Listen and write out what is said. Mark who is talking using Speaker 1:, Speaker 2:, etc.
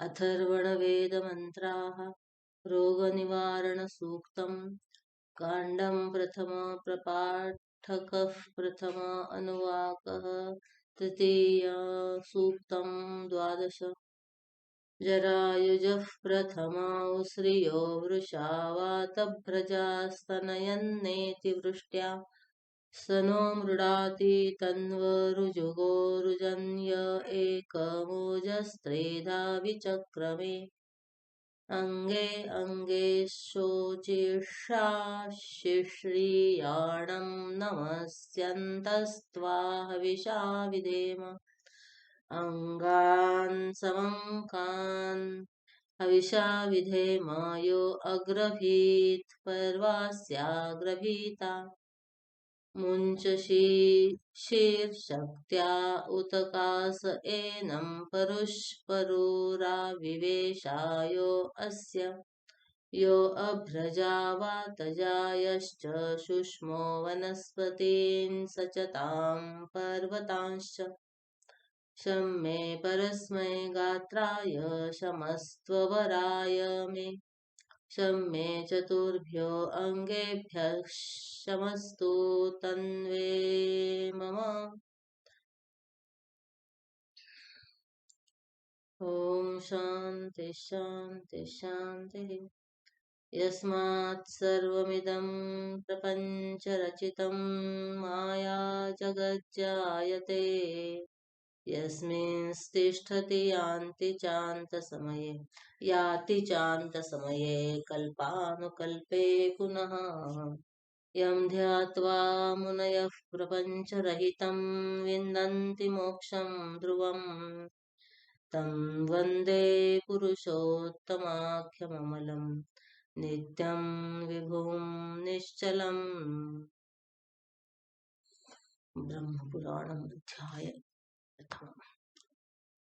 Speaker 1: अथर्वणवेदमन्त्राः रोगनिवारणसूक्तं काण्डं प्रथम प्रपाठकः प्रथम अनुवाकः तृतीय सूक्तं द्वादश जरायुजः प्रथमौ श्रियो वृषा वातभ्रजास्तनयन्नेति वृष्ट्या स नो मृडाति तन्वरुजुगो रुजन्य एकमोजस्त्रेधा विचक्रमे अङ्गे अङ्गे शोचिषाशिश्रियाणं नमस्यन्तस्त्वा हविषा विधेम अङ्गान् समङ्कान् हविषा विधेम यो अग्रभीत् पर्वास्याग्रभीता मुञ्चषि शीर्षक्त्या उतकास एनं परुष्परुराविवेशायो अस्य यो अभ्रजा वातजायश्च शुष्मो वनस्पतीन् सचतां पर्वतांश्च शम्मे परस्मै गात्राय शमस्त्ववराय मे शम्मे चतुर्भ्यो अङ्गेभ्यः शमस्तु तन्वे मम ॐ शान्ति शान्ति शान्तिः यस्मात् सर्वमिदं प्रपञ्चरचितं माया जगज्जायते यस्मिंस्तिष्ठति याति चान्तसमये कल्पानुकल्पे पुनः यं ध्यात्वा मुनयः प्रपञ्चरहितं विन्दन्ति मोक्षं ध्रुवम् तं वन्दे पुरुषोत्तमाख्यममलं नित्यं विभुं निश्चलम् ब्रह्मपुराणम् अध्याय प्रथमः